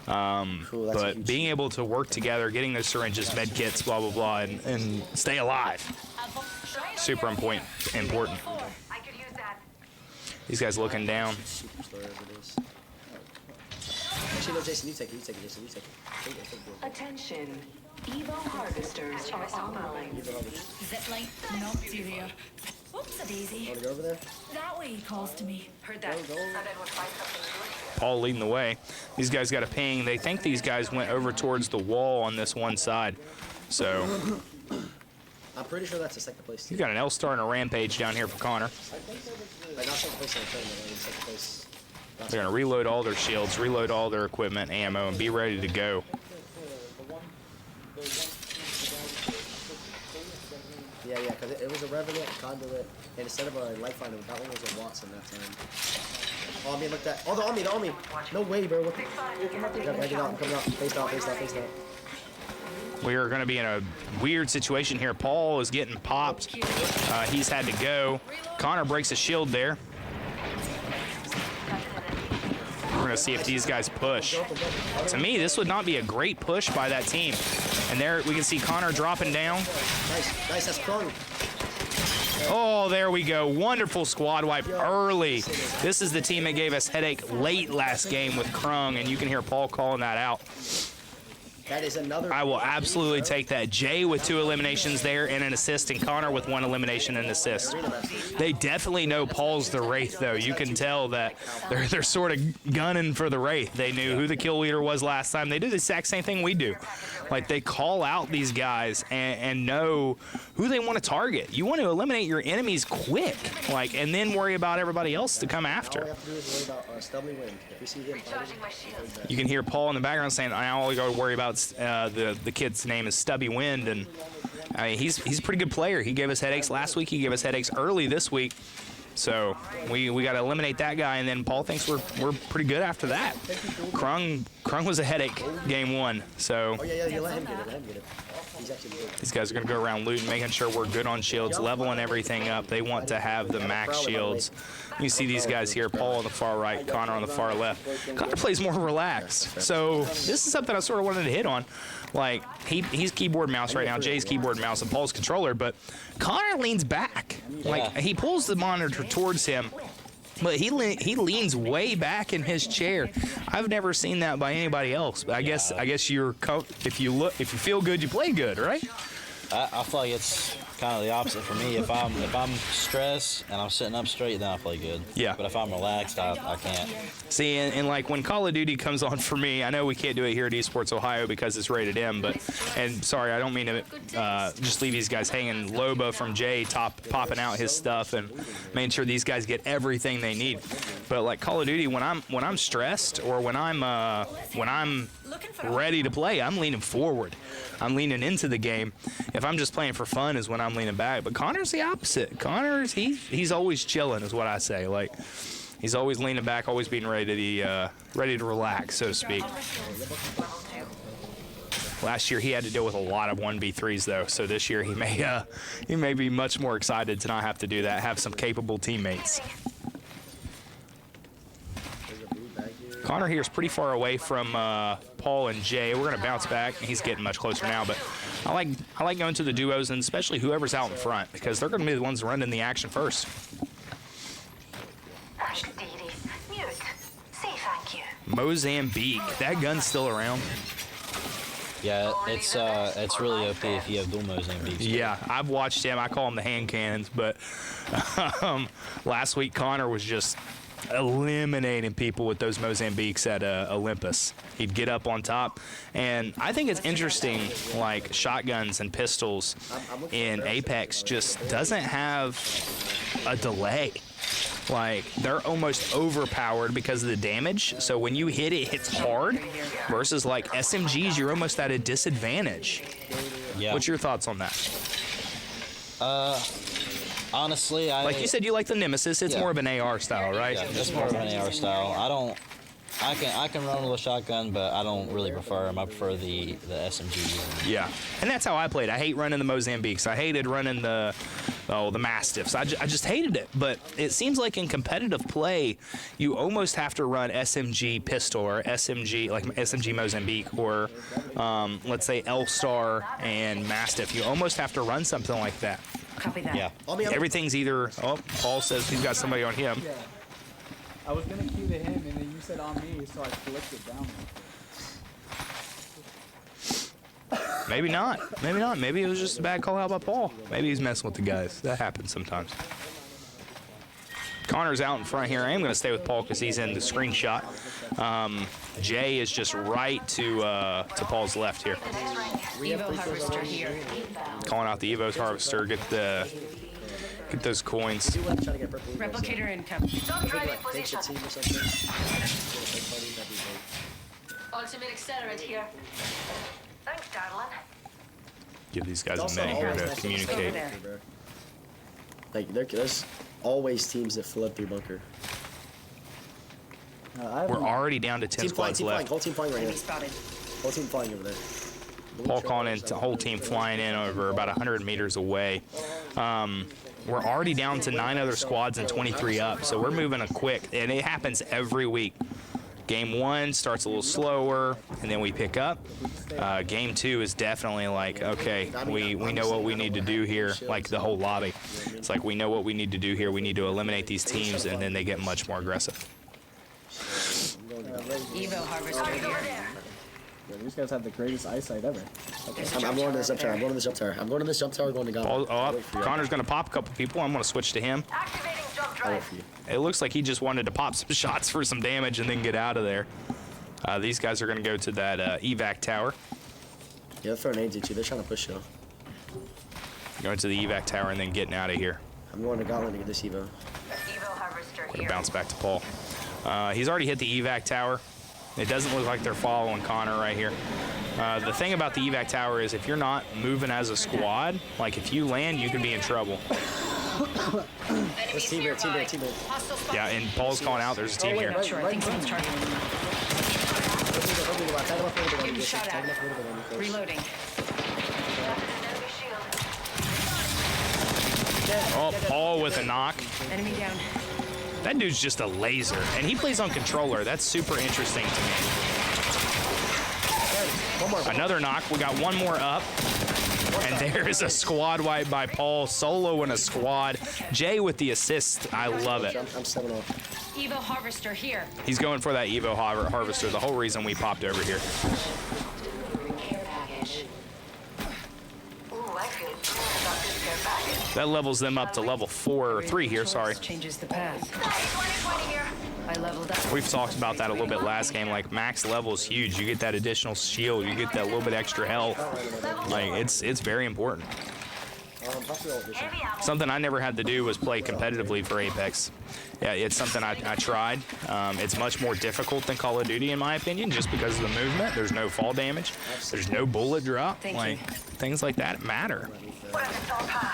But being able to work together, getting those syringes, med kits, blah, blah, blah, and stay alive. Super important. These guys looking down. Actually, no, Jason, you take it. Jason, you take it. Attention. Evo harvesters are online. Zipline, no, Xavier. Oops, a daisy. Want to go over there? That way he calls to me. Heard that. Paul leading the way. These guys got a ping. They think these guys went over towards the wall on this one side. So I'm pretty sure that's a second place. you got an L-Star and a Rampage down here for Connor. Like, not second place in the tournament, like second place. They're going to reload all their shields, reload all their equipment, ammo, and be ready to go. Yeah, because it was a Revenant, Conduit, and instead of a Lifeline, that one was a Watson that time. Oh, I mean, look at that. Oh, they're on me. No way, bro. What the? Yeah, break it out. I'm coming out. Face down. We are going to be in a weird situation here. Paul is getting popped. He's had to go. Connor breaks a shield there. We're going to see if these guys push. To me, this would not be a great push by that team. And there we can see Connor dropping down. Nice, that's Krung. Oh, there we go. Wonderful squad wipe early. This is the team that gave us headache late last game with Krung, and you can hear Paul calling that out. That is another. I will absolutely take that. Jay with 2 eliminations there and an assist, and Connor with 1 elimination and assist. They definitely know Paul's the Wraith, though. You can tell that they're sort of gunning for the Wraith. They knew who the kill leader was last time. They do the exact same thing we do. Like, they call out these guys and know who they want to target. You want to eliminate your enemies quick, like, and then worry about everybody else to come after. All we have to do is worry about Stubbly Wind. If we see him fighting, you can hear Paul in the background saying, "I all you got to worry about the kid's name is Stubby Wind," and I mean he's a pretty good player. He gave us headaches last week. He gave us headaches early this week. So we got to eliminate that guy, and then Paul thinks we're pretty good after that. Krung was a headache game 1. So oh yeah, let him get it. He's actually good. These guys are going to go around looting, making sure we're good on shields, leveling everything up. They want to have the max shields. You see these guys here, Paul on the far right, Connor on the far left. Connor plays more relaxed. So this is something I sort of wanted to hit on. Like, he's keyboard mouse right now, Jay's keyboard mouse, and Paul's controller, but Connor leans back. Like, he pulls the monitor towards him, but he leans way back in his chair. I've never seen that by anybody else. But I guess if you feel good, you play good, right? I feel like it's kind of the opposite for me. If I'm stressed and I'm sitting up straight, then I play good. Yeah. But if I'm relaxed, I can't. See, and like when Call of Duty comes on for me, I know we can't do it here at eSports Ohio because it's rated M, but, and sorry, I don't mean to just leave these guys hanging. Loba from Jay popping out his stuff and making sure these guys get everything they need. But like Call of Duty, when I'm stressed or when I'm ready to play, I'm leaning forward. I'm leaning into the game. If I'm just playing for fun is when I'm leaning back. But Connor's the opposite. Connor's he's always chilling is what I say. Like, he's always leaning back, always being ready to relax, so to speak. Last year he had to deal with a lot of 1v3s though, so this year he may be much more excited to not have to do that, have some capable teammates. Connor here is pretty far away from Paul and Jay. We're going to bounce back. He's getting much closer now, but I like going to the duos, and especially whoever's out in front, because they're going to be the ones running the action first. Mute. Say thank you. Mozambique. That gun's still around. Yeah, it's really OP if you have dual Mozambiques. Yeah, I've watched him. I call him the hand cannons, but last week Connor was just eliminating people with those Mozambiques at Olympus. He'd get up on top, and I think it's interesting, like shotguns and pistols in Apex just doesn't have a delay. Like, they're almost overpowered because of the damage, so when you hit it, it hits hard, versus like SMGs, you're almost at a disadvantage. Yeah. What's your thoughts on that? Honestly, like you said, you like the Nemesis. It's more of an AR style, right? Yeah, it's more of an AR style. I can run with a shotgun, but I don't really prefer them. I prefer the SMGs. Yeah, and that's how I played. I hate running the Mozambiques. I hated running the Mastiffs. I just hated it. But it seems like in competitive play, you almost have to run SMG pistol or SMG, like SMG Mozambique, or let's say L-Star and Mastiff. You almost have to run something like that. Copy that. Yeah. Everything's either, oh, Paul says he's got somebody on him. Yeah. I was gonna cue to him, and then you said on me, so I flipped it down. Maybe not. Maybe not. Maybe it was just a bad call out by Paul. Maybe he's messing with the guys. That happens sometimes. Connor's out in front here. I am going to stay with Paul because he's in the screenshot. Jay is just right to Paul's left here. Evo Harvester here. Calling out the Evo's Harvester. Get those coins. Replicator income. Don't drive in position. Ultimate accelerant here. Thanks, darling. Give these guys a minute here to communicate. Like, there's always teams that fill up your bunker. We're already down to 10 squads left. Whole team flying right here. Whole team flying over there. Paul calling in, the whole team flying in over about 100 meters away. We're already down to 9 other squads and 23 up, so we're moving quick, and it happens every week. Game 1 starts a little slower, and then we pick up. Game 2 is definitely like, okay, we know what we need to do here, like the whole lobby. It's like we know what we need to do here. We need to eliminate these teams, and then they get much more aggressive. Evo Harvester here. Yeah, these guys have the greatest eyesight ever. Okay. I'm going to this jump tower. I'm going to this jump tower. I'm going to this jump tower. Going to Goshen. Connor's going to pop a couple people. I'm going to switch to him. Activating jump drive. It looks like he just wanted to pop some shots for some damage and then get out of there. These guys are going to go to that evac tower. Yeah, they're throwing nades at you. They're trying to push you. Going to the evac tower and then getting out of here. I'm going to Goshen to get this Evo. Evo Harvester Gonna here. bounce back to Paul. He's already hit the evac tower. It doesn't look like they're following Connor right here. The thing about the evac tower is if you're not moving as a squad, like if you land, you can be in trouble. There's team here, team here, team here. Yeah, and Paul's calling out. There's a team here. Not sure. I think someone's targeting me. Getting shot at. Reloading. Oh, Paul with a knock. Enemy down. That dude's just a laser, and he plays on controller. That's super interesting to me. Another knock. We got one more up. And there is a squad wipe by Paul, solo in a squad. Jay with the assist. I love it. I'm 7-0. Evo Harvester here. He's going for that Evo Harvester, the whole reason we popped over here. Care package. Ooh, I feel good about this care package. That levels them up to level 3 here, sorry. Changes the path. 20 here. I leveled up. We've talked about that a little bit last game. Like, max level is huge. You get that additional shield. You get that little bit extra health. Like, it's very important. Something I never had to do was play competitively for Apex. Yeah, it's something I tried. It's much more difficult than Call of Duty, in my opinion, just because of the movement. There's no fall damage. There's no bullet drop. Like, things like that matter.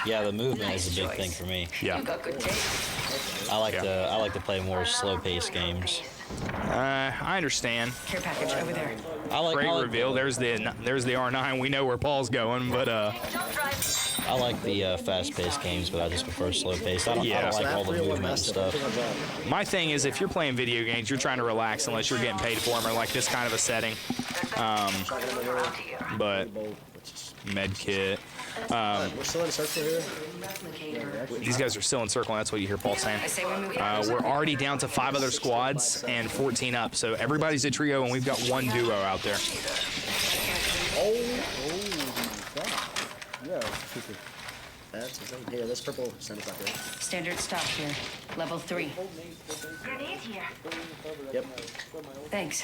Yeah, the movement is a big thing for me. Yeah. I like to play more slow-paced games. I understand. Care package over there. Great reveal. There's the R9. We know where Paul's going, but I like the fast-paced games, but I just prefer slow-paced. I don't like all the movement and stuff. My thing is, if you're playing video games, you're trying to relax unless you're getting paid for them or like this kind of a setting. But med kit. We're still in circle here. These guys are still in circle, and that's what you hear Paul saying. We're already down to 5 other squads and 14 up, so everybody's a trio, and we've got one duo out there. Here, this purple center back there. Standard stock here. Level 3. Grenade here. Yep. Thanks.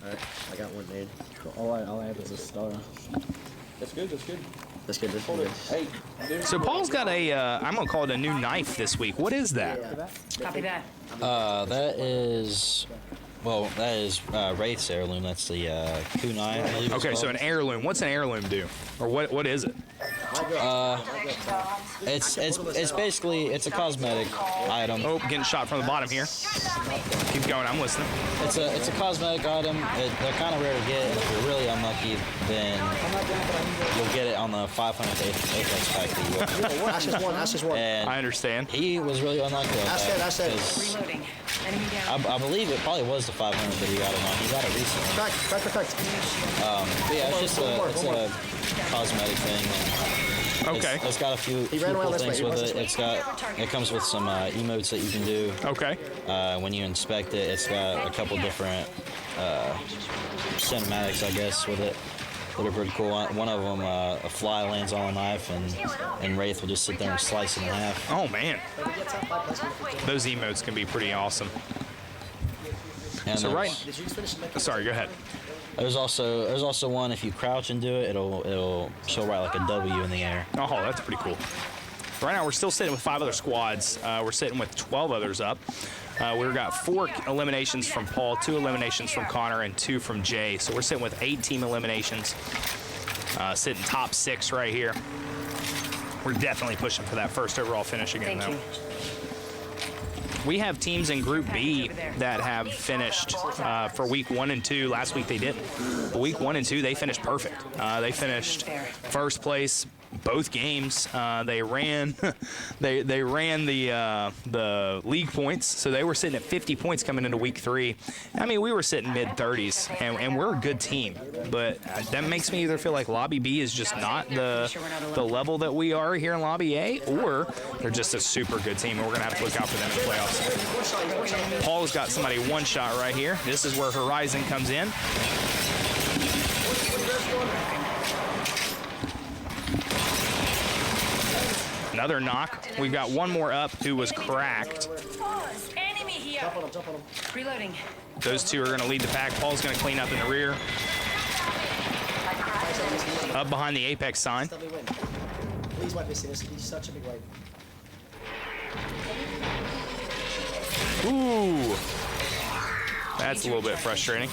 Alright, I got one made. All I have is a star. That's good, that's good. That's good, that's good. Hey, So Paul's got a, I'm going to call it a new knife this week. What is that? Copy that. That is Wraith's heirloom. That's the kunai. Okay, so an heirloom. What's an heirloom do? Or what is it? It's basically it's a cosmetic item. Oh, getting shot from the bottom here. Keep going, I'm listening. It's a cosmetic item. They're kind of rare to get, and if you're really unlucky, then you'll get it on the 500th Apex pack that you will. Ash is one. And I understand. he was really unlucky with that. Ash said. Reloading. Enemy down. I believe it probably was the 500 that he got it on. He got it recently. Crack. But yeah, it's a cosmetic thing. Okay. It's got a few cool things with it. It comes with some emotes that you can do. Okay. When you inspect it, it's got a couple different cinematics, I guess, with it that are pretty cool. One of them, a fly lands on a knife, and Wraith will just sit there and slice it in half. Oh man, those emotes can be pretty awesome. And so sorry, go ahead. There's also one, if you crouch and do it, it'll show right like a W in the air. Oh, that's pretty cool. Right now we're still sitting with 5 other squads. We're sitting with 12 others up. We've got 4 eliminations from Paul, 2 eliminations from Connor, and 2 from Jay. So we're sitting with 8 team eliminations. Sitting top 6 right here. We're definitely pushing for that first overall finish again, though. We have teams in Group B that have finished for week 1 and 2. Last week they didn't. But week 1 and 2, they finished perfect. They finished first place both games. They ran they ran the league points, so they were sitting at 50 points coming into week 3. I mean, we were sitting mid-30s, and we're a good team, but that makes me either feel like Lobby B is just not the level that we are here in Lobby A, or they're just a super good team, and we're gonna have to look out for them in the playoffs. Paul's got somebody one shot right here. This is where Horizon comes in. Another knock. We've got one more up who was cracked. Enemy here. Jump on him. Reloading. Those 2 are going to lead the pack. Paul's going to clean up in the rear. Up behind the Apex sign. Please wipe this in. This is such a big wipe. Ooh. That's a little bit frustrating.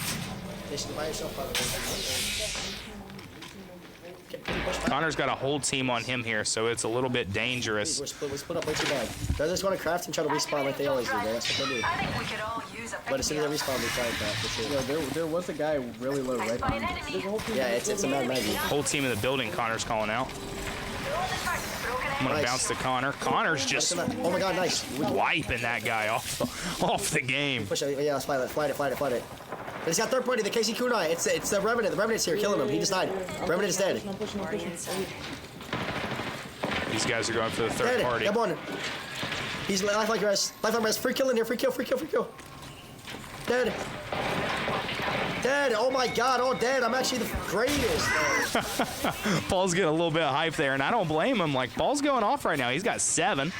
Connor's got a whole team on him here, so it's a little bit dangerous. We split up way too bad. They just want to craft and try to respawn like they always do, bro. That's what they do. I think we could all use a But as soon as they respawn, we fight that for sure. Yeah, there was a guy really low right behind me. Yeah, it's a Mad Maggie. Whole team in the building, Connor's calling out. I'm going to bounce to Connor. Connor's just oh my god, nice. wiping that guy off the game. Push it. Yeah, let's fight it. But he's got third party, the KC Kunai. It's the Revenant. The Revenant's here killing him. He just died. Revenant is dead. These guys are going for the third party. Come on. He's lifelike res. Lifelike res. Free kill in here. Free kill. Dead. Oh my god. Oh, dead. I'm actually the greatest. Paul's getting a little bit of hype there, and I don't blame him. Like, Paul's going off right now. He's got 7.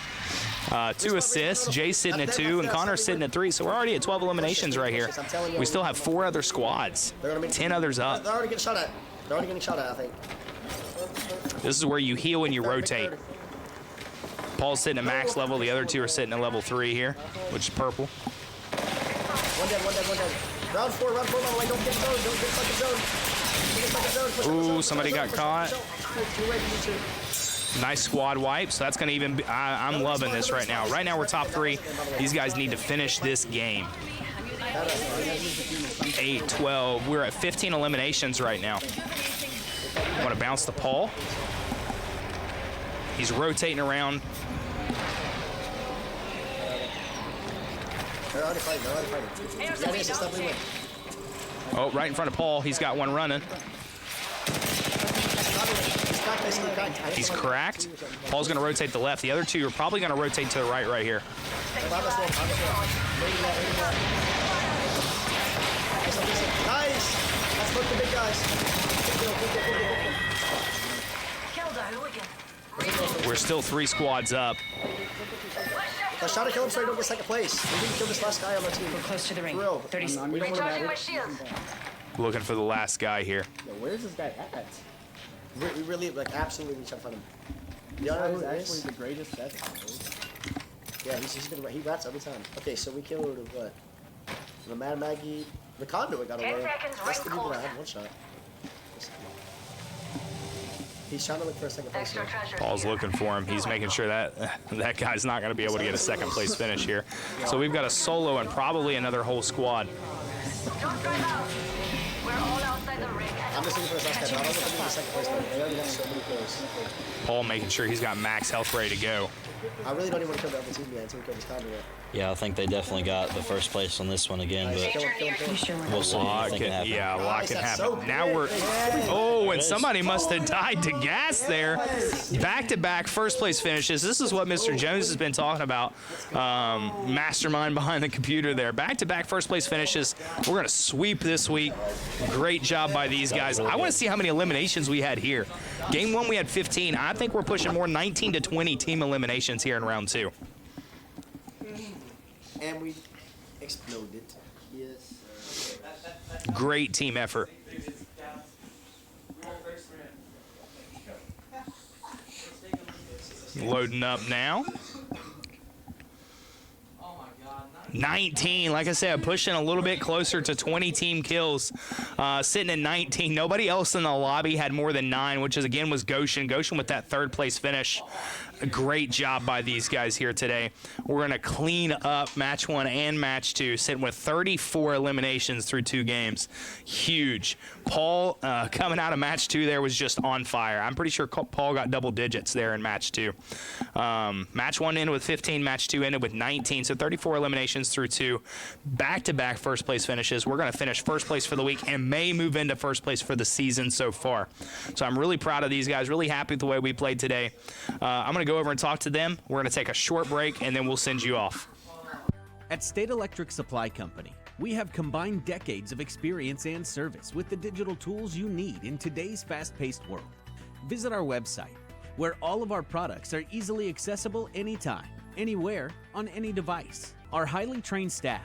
2 assists, Jay's sitting at 2, and Connor's sitting at 3, so we're already at 12 eliminations right here. We still have 4 other squads, 10 others up. They're already getting shot at. I think. This is where you heal and you rotate. Paul's sitting at max level, the other 2 are sitting at level 3 here, which is purple. One dead. Round 4, by the way, don't get stuck in zone. Ooh, somebody got caught. Nice squad wipe, so that's going to even be, I'm loving this right now. Right now we're top 3. These guys need to finish this game. 8, 12. We're at 15 eliminations right now. I want to bounce to Paul. He's rotating around. They're already fighting. Oh, right in front of Paul. He's got one running. He's cracked. Paul's going to rotate to the left. The other 2 are probably going to rotate to the right here. Nice. Let's look the big guys. Killed a hooligan. We're still 3 squads up. Let's try to kill him so he don't get second place. We didn't kill this last guy on the team. We're close to the ring. 30 seconds. Recharging my shields. Looking for the last guy here. Yo, where's this guy at? We really, like, absolutely try to find him. He's actually the greatest death. Yeah, he rats every time. Okay, so we killed what? The Mad Maggie, the Conduit got away. 10 seconds, That's the ring people that closing. had one shot. He's trying to look for a second place. Paul's looking for him. He's making sure that that guy's not going to be able to get a second place finish here. So we've got a solo and probably another whole squad. Don't drive out. We're all outside the ring. I'm just looking for the last guy. I don't want to be the second place, but they already have so many kills. Paul making sure he's got max health ready to go. I really don't even want to kill the other team yet until we kill this conduit. Yeah, I think they definitely got the first place on this one again, but we'll see. Lock it, yeah, lock can happen. Now we're, oh, and somebody must have died to gas there. Back-to-back first place finishes. This is what Mr. Jones has been talking about. Mastermind behind the computer there. Back-to-back first place finishes. We're going to sweep this week. Great job by these guys. I want to see how many eliminations we had here. Game 1, we had 15. I think we're pushing more 19 to 20 team eliminations here in round 2. And we exploded. Yes. Great team effort. Loading up now. 19, like I said, pushing a little bit closer to 20 team kills, sitting at 19. Nobody else in the lobby had more than 9, which is again was Goshen. Goshen with that 3rd place finish. A great job by these guys here today. We're going to clean up match 1 and match 2, sitting with 34 eliminations through 2 games. Huge. Paul coming out of match 2 there was just on fire. I'm pretty sure Paul got double digits there in match 2. Match 1 ended with 15, match 2 ended with 19, so 34 eliminations through 2. Back-to-back first place finishes. We're going to finish first place for the week and may move into first place for the season so far. So I'm really proud of these guys, really happy with the way we played today. I'm going to go over and talk to them. We're going to take a short break and then we'll send you off. At State Electric Supply Company, we have combined decades of experience and service with the digital tools you need in today's fast-paced world. Visit our website, where all of our products are easily accessible anytime, anywhere, on any device. Our highly trained staff,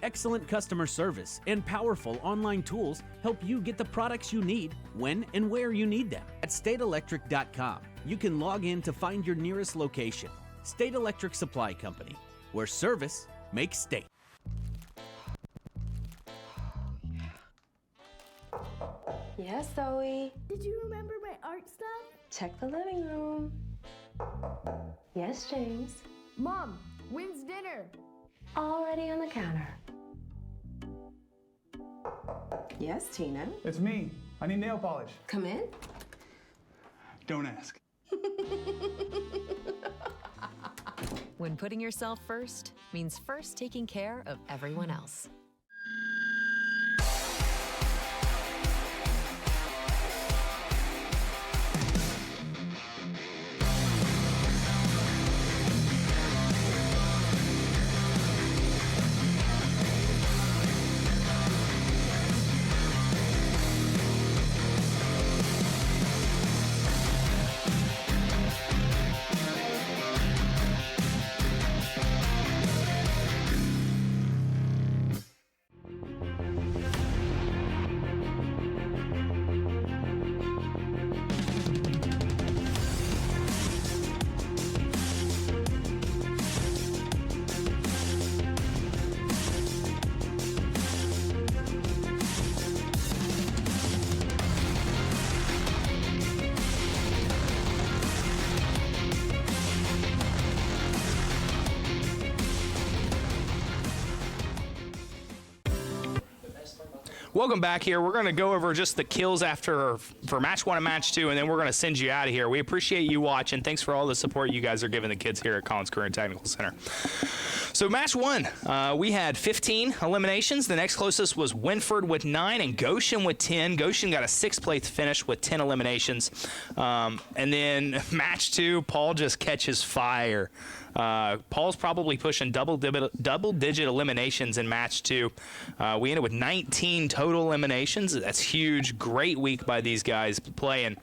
excellent customer service, and powerful online tools help you get the products you need when and where you need them. At stateelectric.com, you can log in to find your nearest location. State Electric Supply Company, where service makes state. Yes, Zoe. Did you remember my art stuff? Check the living room. Yes, James. Mom, when's dinner? Already on the counter. Yes, Tina. It's me. I need nail polish. Come in. Don't ask. When putting yourself first means first taking care of everyone else. Welcome back here. We're going to go over just the kills for match 1 and match 2, and then we're going to send you out of here. We appreciate you watching. Thanks for all the support you guys are giving the kids here at Collins Career and Technical Center. So match 1, we had 15 eliminations. The next closest was Winford with 9 and Goshen with 10. Goshen got a 6th place finish with 10 eliminations. And then match 2, Paul just catches fire. Paul's probably pushing double-digit eliminations in match 2. We ended with 19 total eliminations. That's huge. Great week by these guys playing.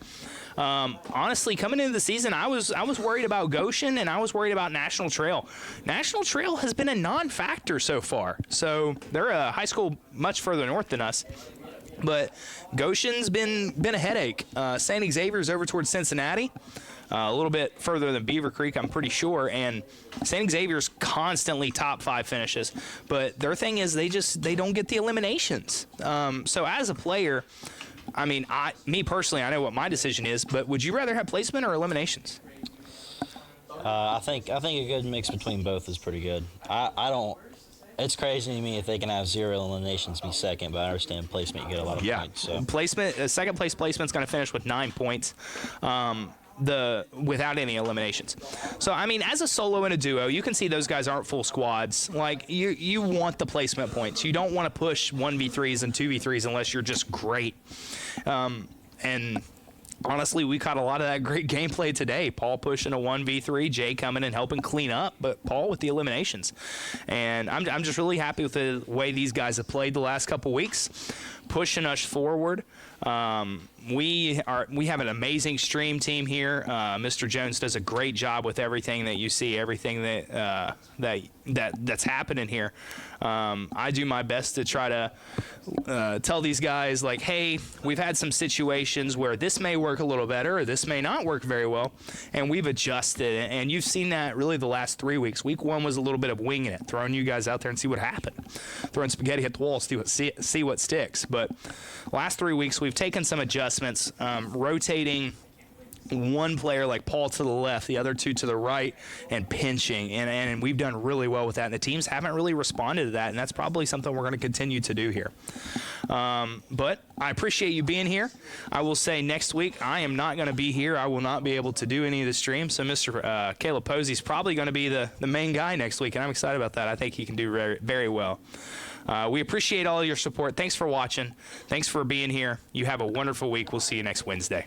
Honestly, coming into the season, I was worried about Goshen and I was worried about National Trail. National Trail has been a non-factor so far. So they're a high school much further north than us. But Goshen's been a headache. St. Xavier's over towards Cincinnati. A little bit further than Beaver Creek, I'm pretty sure, and St. Xavier's constantly top 5 finishes. But their thing is they don't get the eliminations. So as a player, I mean, me personally, I know what my decision is, but would you rather have placement or eliminations? I think a good mix between both is pretty good. I don't. It's crazy to me if they can have 0 eliminations be second, but I understand placement, you get a lot of points. So. Placement, second place placement's going to finish with 9 points. Without any eliminations. So I mean, as a solo and a duo, you can see those guys aren't full squads. Like you want the placement points. You don't want to push 1v3s and 2v3s unless you're just great. And honestly, we caught a lot of that great gameplay today. Paul pushing a 1v3, Jay coming and helping clean up, but Paul with the eliminations. And I'm just really happy with the way these guys have played the last couple weeks, pushing us forward. We have an amazing stream team here. Mr. Jones does a great job with everything that you see, everything that's happening here. I do my best to try to tell these guys, like, hey, we've had some situations where this may work a little better or this may not work very well, and we've adjusted. And you've seen that really the last 3 weeks. Week 1 was a little bit of winging it, throwing you guys out there and see what happened, throwing spaghetti at the wall, see what sticks. But last 3 weeks we've taken some adjustments, rotating one player like Paul to the left, the other 2 to the right, and pinching. And we've done really well with that. And the teams haven't really responded to that. And that's probably something we're going to continue to do here. But I appreciate you being here. I will say next week I am not going to be here. I will not be able to do any of the streams. So Mr. Caleb Posey is probably going to be the main guy next week. And I'm excited about that. I think he can do very, very well. We appreciate all your support. Thanks for watching. Thanks for being here. You have a wonderful week. We'll see you next Wednesday.